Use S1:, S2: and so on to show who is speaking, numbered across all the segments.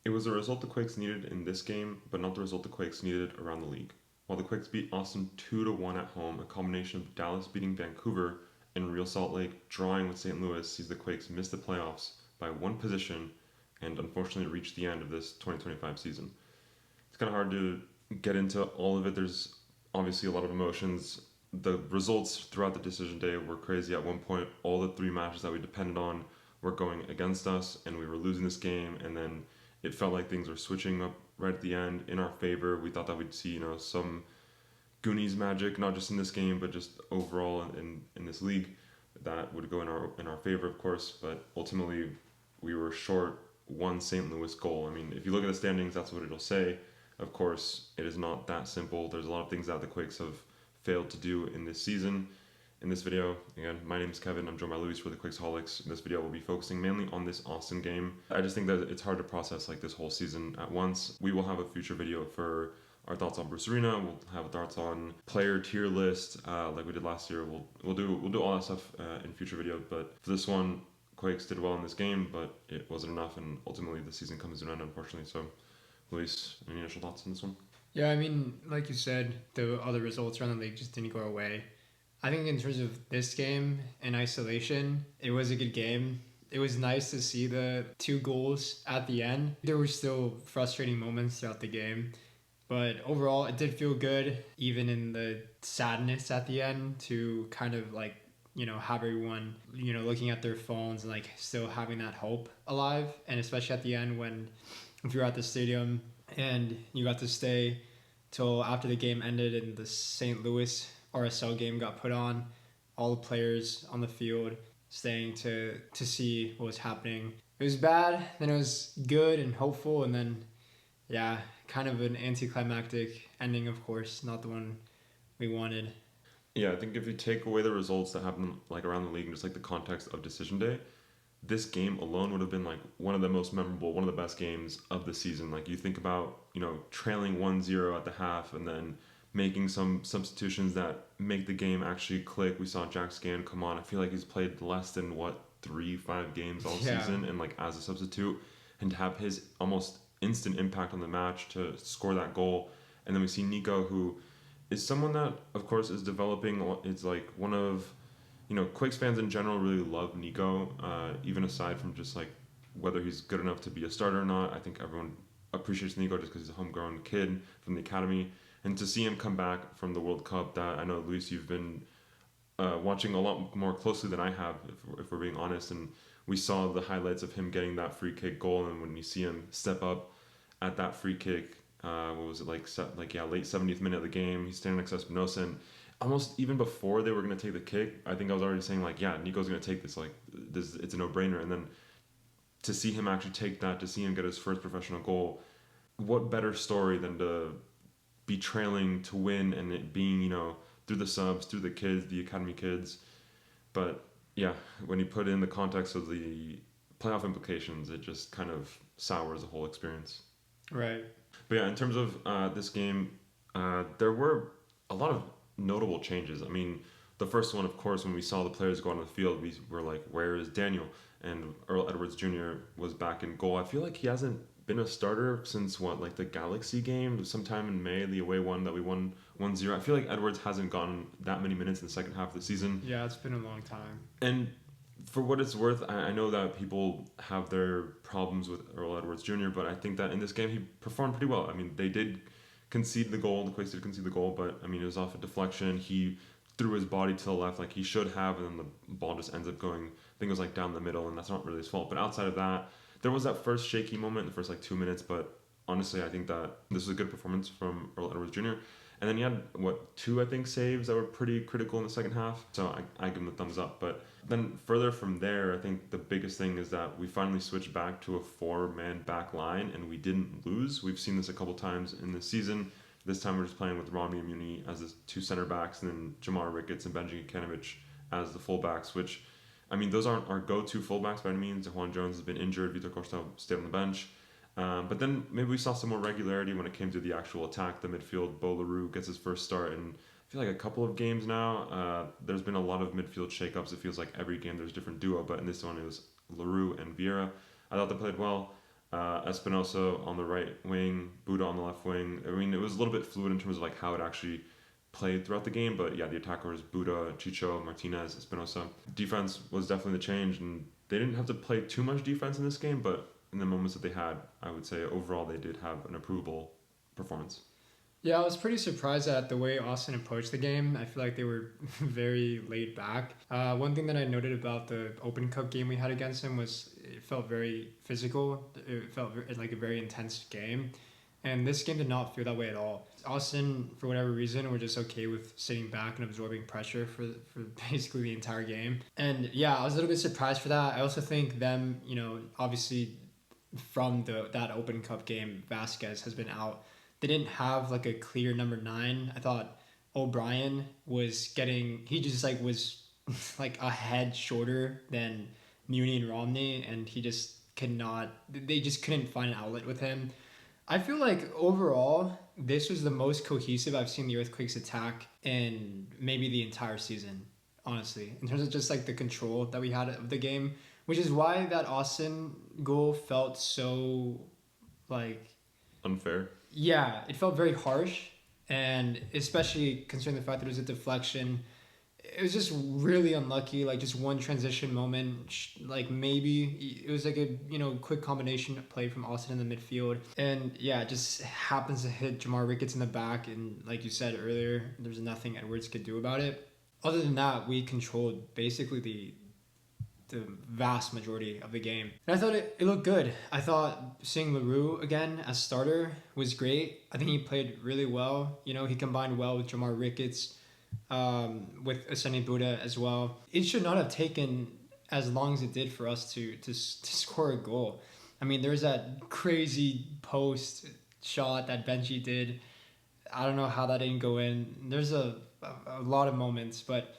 S1: It was the result the Quakes needed in this game, but not the result the Quakes needed around the league. While the Quakes beat Austin 2-1 at home, a combination of Dallas beating Vancouver and Real Salt Lake drawing with St. Louis sees the Quakes miss the playoffs by one position and unfortunately reach the end of this 2025 season. It's kind of hard to get into all of it. There's obviously a lot of emotions. The results throughout the decision day were crazy. At one point, all the three matches that we depended on were going against us, and we were losing this game. And then it felt like things were switching up right at the end in our favor. We thought that we'd see, some Goonies magic, not just in this game, but just overall in this league, that would go in our favor, of course. But ultimately, we were short one St. Louis goal. I mean, if you look at the standings, that's what it'll say. Of course, it is not that simple. There's a lot of things that the Quakes have failed to do in this season. In this video, again, my name is Kevin. I'm joined by Luis for the Quakesaholics. In this video, we'll be focusing mainly on this Austin game. I just think that it's hard to process like this whole season at once. We will have a future video for our thoughts on Bruce Arena. We'll have thoughts on player tier list, like we did last year. We'll do all that stuff in future videos. But for this one, Quakes did well in this game, but it wasn't enough, and ultimately the season comes to an end, unfortunately. So, Luis, any initial thoughts on this one?
S2: Yeah, I mean, like you said, the other results around the league just didn't go our way. I think in terms of this game in isolation, it was a good game. It was nice to see the 2 goals at the end. There were still frustrating moments throughout the game, but overall it did feel good, even in the sadness at the end, to kind of have everyone, looking at their phones and still having that hope alive. And especially at the end, when if you're at the stadium and you got to stay till after the game ended and the St. Louis RSL game got put on, all the players on the field staying to see what was happening. It was bad, then it was good and hopeful, and then, yeah, kind of an anticlimactic ending, of course, not the one we wanted.
S1: Yeah, I think if you take away the results that happen like around the league and just like the context of decision day, this game alone would have been like one of the most memorable, one of the best games of the season. Like you think about, trailing 1-0 at the half and then making some substitutions that make the game actually click. We saw Jack Scan come on. I feel like he's played less than 3-5 games all season, and like as a substitute, and to have his almost instant impact on the match to score that goal. And then we see Niko, who is someone that of course is developing. It's like one of Quakes fans in general really love Niko, even aside from just like whether he's good enough to be a starter or not. I think everyone appreciates Niko just because he's a homegrown kid from the academy. And to see him come back from the World Cup, that I know, Luis, you've been watching a lot more closely than I have, if we're being honest. And we saw the highlights of him getting that free kick goal, and when you see him step up at that free kick, what was it, late 70th minute of the game, he's standing next to Espinosa, and almost even before they were going to take the kick, I think I was already saying Niko's going to take this, it's a no-brainer. And then to see him actually take that, to see him get his first professional goal, what better story than to be trailing to win, and it being, through the subs, through the kids, the academy kids. But yeah, when you put in the context of the playoff implications, it just kind of sours the whole experience.
S2: Right.
S1: But yeah, in terms of this game, there were a lot of notable changes. I mean, the first one, of course, when we saw the players go on the field, we were like, where is Daniel? And Earl Edwards Jr. was back in goal. I feel like he hasn't been a starter since the Galaxy game sometime in May, the away one that we won 1-0. I feel like Edwards hasn't gotten that many minutes in the second half of the season.
S2: Yeah, it's been a long time.
S1: And for what it's worth, I know that people have their problems with Earl Edwards Jr., but I think that in this game he performed pretty well. I mean, they did concede the goal, the Quakes did concede the goal, but I mean, it was off a deflection. He threw his body to the left like he should have, and then the ball just ends up going, I think it was down the middle, and that's not really his fault. But outside of that, there was that first shaky moment in the first 2 minutes, but honestly, I think that this was a good performance from Earl Edwards Jr. And then he had, 2, I think, saves that were pretty critical in the second half. So I give him the thumbs up. But then further from there, I think the biggest thing is that we finally switched back to a 4-man back line, and we didn't lose. We've seen this a couple times in this season. This time we're just playing with Romney and Muni as the 2 center backs, and then Jamar Ricketts and Benji Kanovich as the fullbacks, which, I mean, those aren't our go-to fullbacks by any means. Juan Jones has been injured. Vitor Costa stayed on the bench. But then maybe we saw some more regularity when it came to the actual attack, the midfield. Bo LaRue gets his first start in, I feel like, a couple of games now. There's been a lot of midfield shakeups. It feels like every game there's a different duo, but in this one it was LaRue and Vieira. I thought they played well. Espinosa on the right wing, Buda on the left wing. I mean, it was a little bit fluid in terms of like how it actually played throughout the game, but yeah, the attackers Buda, Chicho, Martinez, Espinosa. Defense was definitely the change, and they didn't have to play too much defense in this game, but in the moments that they had, I would say overall they did have an approvable performance.
S2: Yeah, I was pretty surprised at the way Austin approached the game. I feel like they were very laid back. One thing that I noted about the Open Cup game we had against them was it felt very physical. It felt like a very intense game. And this game did not feel that way at all. Austin, for whatever reason, were just okay with sitting back and absorbing pressure for basically the entire game. And yeah, I was a little bit surprised for that. I also think them, obviously from that Open Cup game, Vasquez has been out. They didn't have like a clear number 9. I thought O'Brien he just like was like a head shorter than Muni and Romney, and they just couldn't find an outlet with him. I feel like overall, this was the most cohesive I've seen the Earthquakes attack in maybe the entire season, honestly, in terms of just like the control that we had of the game, which is why that Austin goal felt so like
S1: Unfair.
S2: yeah, it felt very harsh, and especially considering the fact that it was a deflection, it was just really unlucky. Like just one transition moment, like maybe it was like a quick combination play from Austin in the midfield, and yeah, it just happens to hit Jamar Ricketts in the back, and like you said earlier, there's nothing Edwards could do about it. Other than that, we controlled basically the vast majority of the game. And I thought it looked good. I thought seeing LaRue again as starter was great. I think he played really well. He combined well with Jamar Ricketts, with Aseni Buddha as well. It should not have taken as long as it did for us to score a goal. I mean, there's that crazy post shot that Benji did. I don't know how that didn't go in. There's a lot of moments, but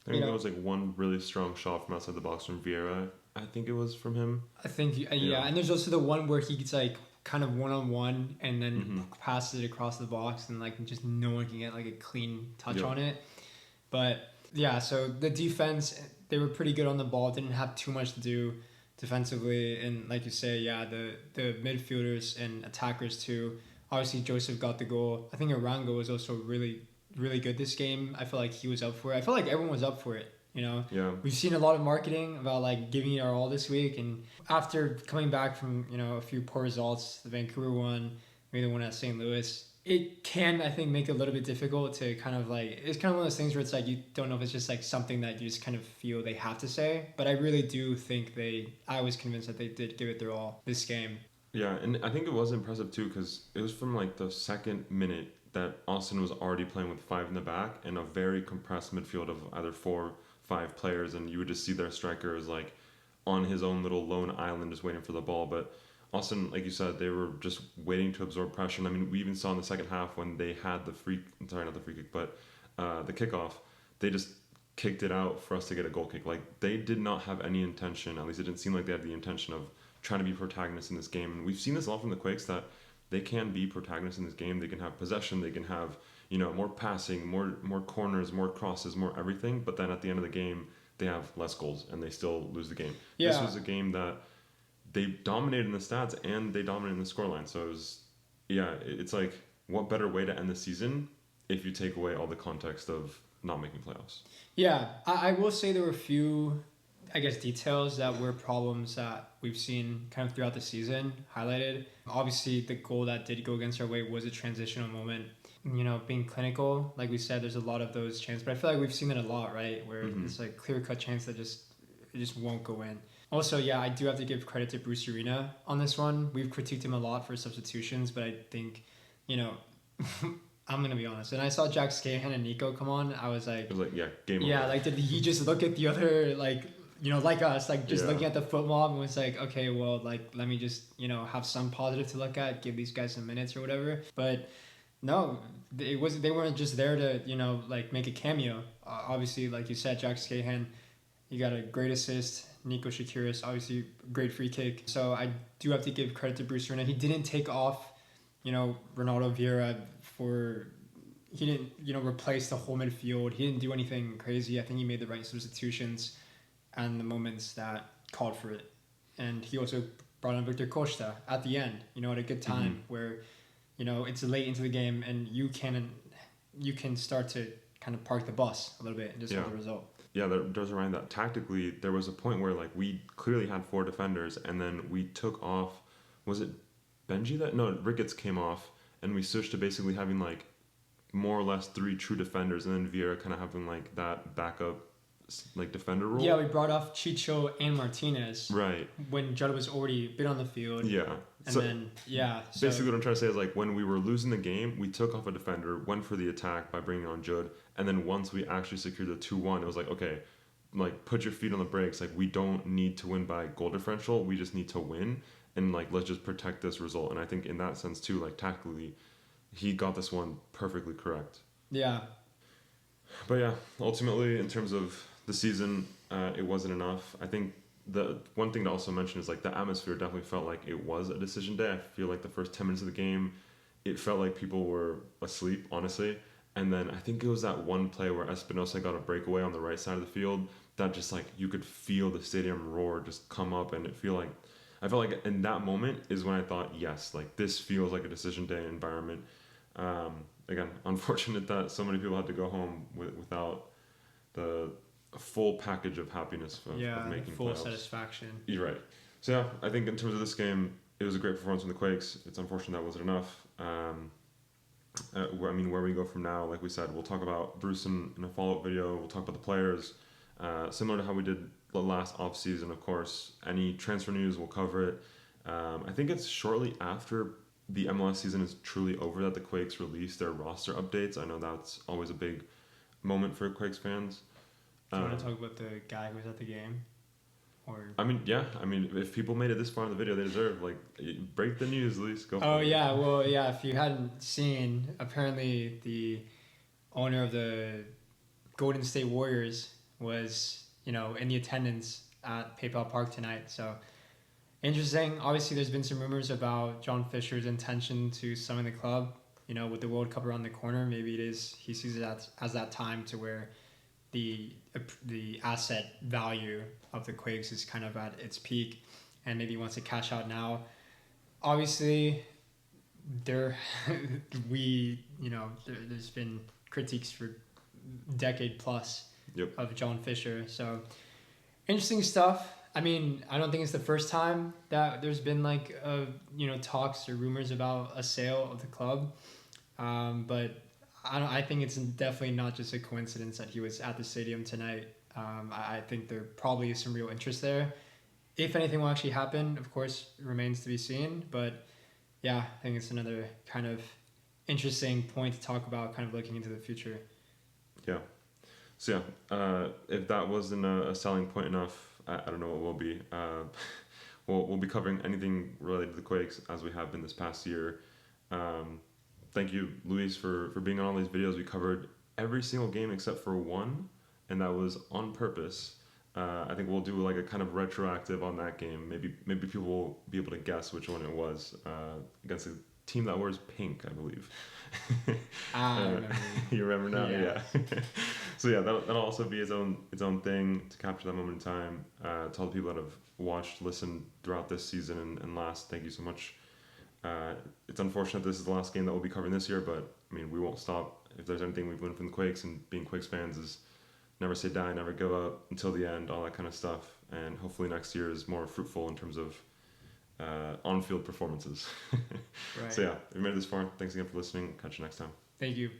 S1: I think there was like one really strong shot from outside the box from Vieira. I think it was from him.
S2: I think yeah. And there's also the one where he gets like kind of one-on-one and then passes it across the box, and like just no one can get like a clean touch on it. But yeah, so the defense, they were pretty good on the ball, didn't have too much to do defensively, and like you say, yeah, the midfielders and attackers too. Obviously Joseph got the goal. I think Arango was also really good this game. I feel like he was up for it. I feel like everyone was up for it.
S1: Yeah.
S2: We've seen a lot of marketing about like giving it our all this week, and after coming back from a few poor results, the Vancouver one, maybe the one at St. Louis, it can, I think, make it a little bit difficult to kind of like, it's kind of one of those things where it's like you don't know if it's just like something that you just kind of feel they have to say, but I really do think I was convinced that they did give it their all this game.
S1: Yeah, and I think it was impressive too because it was from like the second minute that Austin was already playing with 5 in the back and a very compressed midfield of either 4-5 players, and you would just see their striker is like on his own little lone island just waiting for the ball. But Austin, like you said, they were just waiting to absorb pressure. And I mean, we even saw in the second half when they had not the free kick, but the kickoff, they just kicked it out for us to get a goal kick. Like they did not have any intention, at least it didn't seem like they had the intention of trying to be protagonists in this game. And we've seen this a lot from the Quakes that they can be protagonists in this game. They can have possession. They can have, more passing, more corners, more crosses, more everything. But then at the end of the game, they have less goals and they still lose the game.
S2: Yeah.
S1: This was a game that they dominated in the stats and they dominated in the scoreline. So it was, it's like, what better way to end the season if you take away all the context of not making playoffs?
S2: Yeah, I will say there were a few, I guess, details that were problems that we've seen kind of throughout the season highlighted. Obviously, the goal that did go against our way was a transitional moment. Being clinical, like we said, there's a lot of those chances, but I feel like we've seen it a lot, right? Where it's like clear-cut chance that it just won't go in. Also, yeah, I do have to give credit to Bruce Arena on this one. We've critiqued him a lot for substitutions, but I think, I'm going to be honest. When I saw Jack Scahan and Niko come on, I was like...
S1: It was like, game over.
S2: Yeah, like, did he just look at the other, like... like us, like just looking at the foot mob and was like, okay, well, like, let me just, have some positive to look at, give these guys some minutes or whatever. But no, they weren't just there to, like make a cameo. Obviously, like you said, Jack Scahan, he got a great assist. Niko Tsakiris, obviously, great free kick. So I do have to give credit to Bruce Arena. He didn't take off, Ronaldo Vieira he didn't, replace the whole midfield. He didn't do anything crazy. I think he made the right substitutions and the moments that called for it. And he also brought on Victor Costa at the end, at a good time where, it's late into the game and you can start to kind of park the bus a little bit and just hold the result.
S1: Yeah, that does remind that tactically there was a point where like we clearly had 4 defenders and then we took off, was it Benji that? No, Ricketts came off and we switched to basically having like more or less 3 true defenders and then Vieira kind of having like that backup like defender role.
S2: Yeah, we brought off Chicho and Martinez.
S1: Right.
S2: When Judd was already been on the field.
S1: Yeah.
S2: And then,
S1: basically what I'm trying to say is like when we were losing the game, we took off a defender, went for the attack by bringing on Judd, and then once we actually secured the 2-1, it was like, okay, like put your feet on the brakes. Like we don't need to win by goal differential. We just need to win. And like, let's just protect this result. And I think in that sense too, like tactically, he got this one perfectly correct.
S2: Yeah.
S1: But yeah, ultimately in terms of the season, it wasn't enough. I think the one thing to also mention is like the atmosphere definitely felt like it was a decision day. I feel like the first 10 minutes of the game, it felt like people were asleep, honestly. And then I think it was that one play where Espinosa got a breakaway on the right side of the field that just like you could feel the stadium roar just come up, and I felt like in that moment is when I thought, yes, like this feels like a decision day environment. Again, unfortunate that so many people had to go home without the full package of happiness of making
S2: full
S1: playoffs.
S2: Satisfaction.
S1: You're right. So yeah, I think in terms of this game, it was a great performance from the Quakes. It's unfortunate that wasn't enough. Where we go from now, like we said, we'll talk about Bruce in a follow-up video. We'll talk about the players, similar to how we did the last off-season, of course. Any transfer news, we'll cover it. I think it's shortly after the MLS season is truly over that the Quakes release their roster updates. I know that's always a big moment for Quakes fans.
S2: Do you want to talk about the guy who was at the game? Or
S1: If people made it this far in the video, they deserve, like, break the news, Luis. Go for it.
S2: Oh, yeah. Well, yeah, if you hadn't seen, apparently the owner of the Golden State Warriors was, in the attendance at PayPal Park tonight. So, interesting. Obviously, there's been some rumors about John Fisher's intention to summon the club, with the World Cup around the corner. Maybe he sees it as that time to where the asset value of the Quakes is kind of at its peak, and maybe wants to cash out now. Obviously, there's been critiques for decade plus of John Fisher. So interesting stuff. I mean, I don't think it's the first time that there's been like talks or rumors about a sale of the club, but I think it's definitely not just a coincidence that he was at the stadium tonight. I think there probably is some real interest there. If anything will actually happen, of course, remains to be seen. But yeah, I think it's another kind of interesting point to talk about, kind of looking into the future.
S1: Yeah. So yeah, if that wasn't a selling point enough, I don't know what will be. We'll be covering anything related to the Quakes as we have been this past year. Thank you, Luis, for being on all these videos. We covered every single game except for one, and that was on purpose. I think we'll do like a kind of retroactive on that game. Maybe people will be able to guess which one it was, against a team that wears pink, I believe.
S2: I remember.
S1: You remember now? Yeah. So yeah, that'll also be its own thing to capture that moment in time. To all the people that have watched, listened throughout this season and last, thank you so much. It's unfortunate this is the last game that we'll be covering this year, but I mean, we won't stop. If there's anything we've learned from the Quakes, and being Quakes fans, is never say die, never give up until the end, all that kind of stuff. And hopefully next year is more fruitful in terms of on-field performances.
S2: Right.
S1: So yeah, if you made it this far, thanks again for listening. Catch you next time.
S2: Thank you.